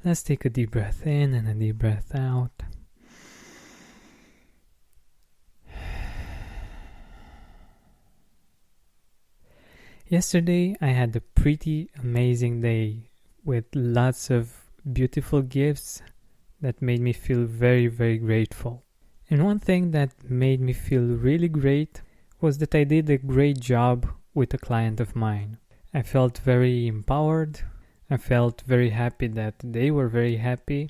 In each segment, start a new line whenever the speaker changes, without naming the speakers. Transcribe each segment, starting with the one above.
Let's take a deep breath in and a deep breath out. Yesterday I had a pretty amazing day with lots of beautiful gifts that made me feel very, very grateful. And one thing that made me feel really great was that I did a great job with a client of mine. I felt very empowered. I felt very happy that they were very happy,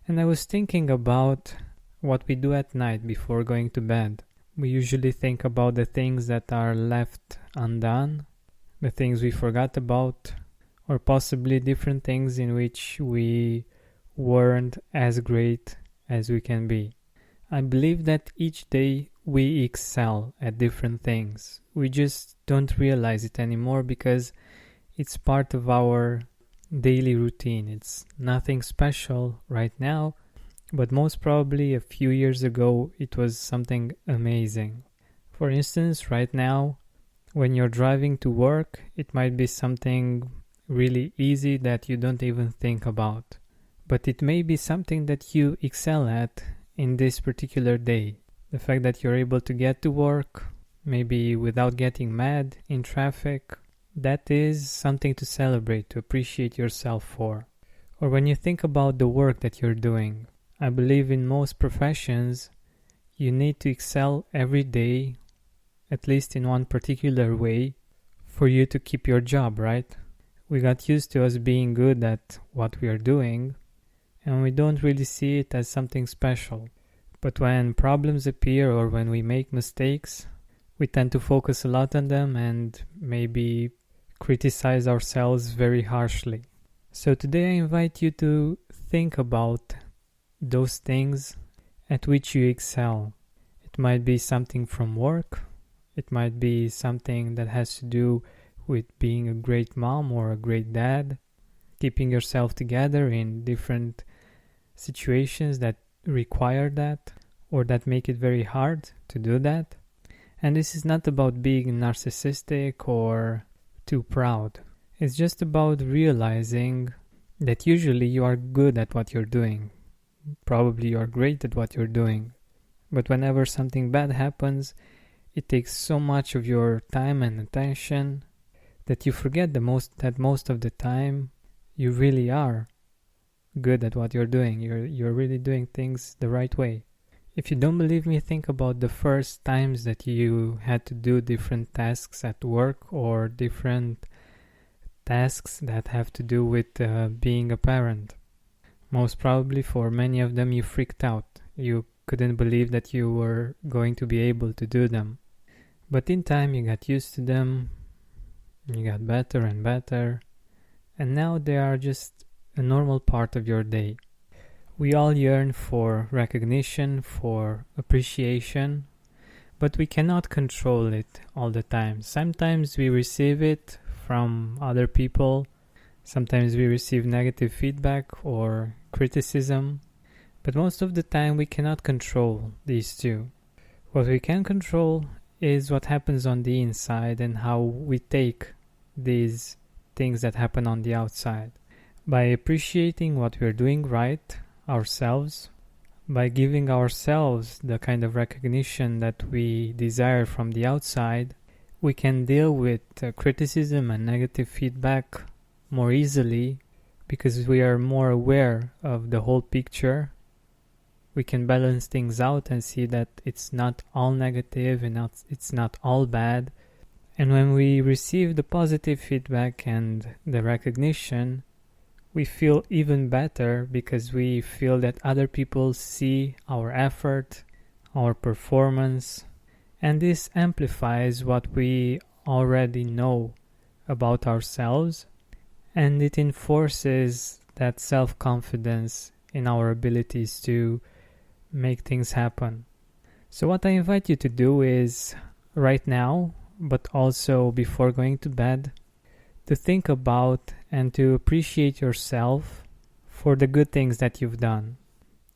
and I was thinking about what we do at night before going to bed. We usually think about the things that are left undone, the things we forgot about, or possibly different things in which we weren't as great as we can be. I believe that each day we excel at different things. We just don't realize it anymore because it's part of our daily routine. It's nothing special right now, but most probably a few years ago it was something amazing. For instance, right now, when you're driving to work, it might be something really easy that you don't even think about. But it may be something that you excel at in this particular day. The fact that you're able to get to work, maybe without getting mad in traffic, that is something to celebrate, to appreciate yourself for. Or when you think about the work that you're doing, I believe in most professions, you need to excel every day, at least in one particular way, for you to keep your job, right? We got used to us being good at what we are doing, and we don't really see it as something special. But when problems appear or when we make mistakes, we tend to focus a lot on them and maybe criticize ourselves very harshly. So today I invite you to think about those things at which you excel. It might be something from work. It might be something that has to do with being a great mom or a great dad, keeping yourself together in different situations that require that or that make it very hard to do that. And this is not about being narcissistic or too proud. It's just about realizing that usually you are good at what you're doing. Probably you are great at what you're doing. But whenever something bad happens, it takes so much of your time and attention that you forget that most of the time you really are good at what you're doing. You're really doing things the right way. If you don't believe me, think about the first times that you had to do different tasks at work or different tasks that have to do with being a parent. Most probably for many of them you freaked out. You couldn't believe that you were going to be able to do them. But in time you got used to them, you got better and better, and now they are just a normal part of your day. We all yearn for recognition, for appreciation, but we cannot control it all the time. Sometimes we receive it from other people, sometimes we receive negative feedback or criticism, but most of the time we cannot control these two. What we can control is what happens on the inside and how we take these things that happen on the outside. By appreciating what we're doing right ourselves, by giving ourselves the kind of recognition that we desire from the outside, we can deal with criticism and negative feedback more easily because we are more aware of the whole picture. We can balance things out and see that it's not all negative and it's not all bad. And when we receive the positive feedback and the recognition, we feel even better because we feel that other people see our effort, our performance, and this amplifies what we already know about ourselves, and it enforces that self-confidence in our abilities to make things happen. So what I invite you to do is right now, but also before going to bed, to think about and to appreciate yourself for the good things that you've done.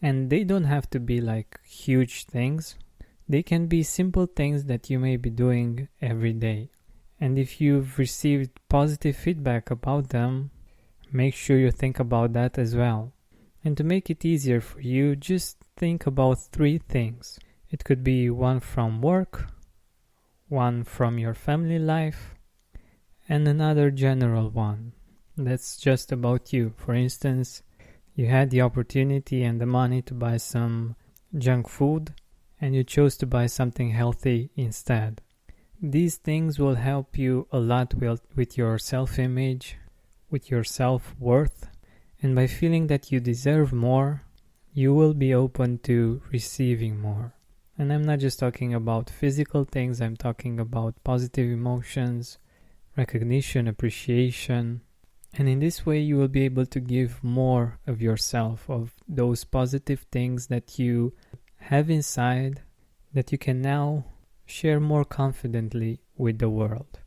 And they don't have to be like huge things. They can be simple things that you may be doing every day. And if you've received positive feedback about them, make sure you think about that as well. And to make it easier for you, just think about 3 things. It could be one from work, one from your family life, and another general one that's just about you. For instance, you had the opportunity and the money to buy some junk food, and you chose to buy something healthy instead. These things will help you a lot with your self-image, with your self-worth, and by feeling that you deserve more, you will be open to receiving more. And I'm not just talking about physical things, I'm talking about positive emotions, recognition, appreciation. And in this way, you will be able to give more of yourself, of those positive things that you have inside, that you can now share more confidently with the world.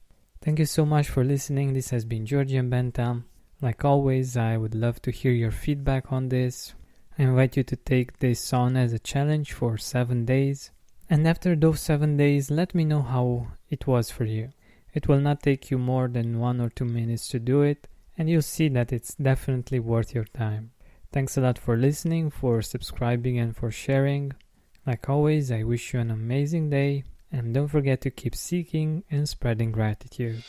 Thank you so much for listening. This has been Georgian Bentham. Like always, I would love to hear your feedback on this. I invite you to take this on as a challenge for 7 days. And after those 7 days, let me know how it was for you. It will not take you more than 1 or 2 minutes to do it, and you'll see that it's definitely worth your time. Thanks a lot for listening, for subscribing, and for sharing. Like always, I wish you an amazing day, and don't forget to keep seeking and spreading gratitude.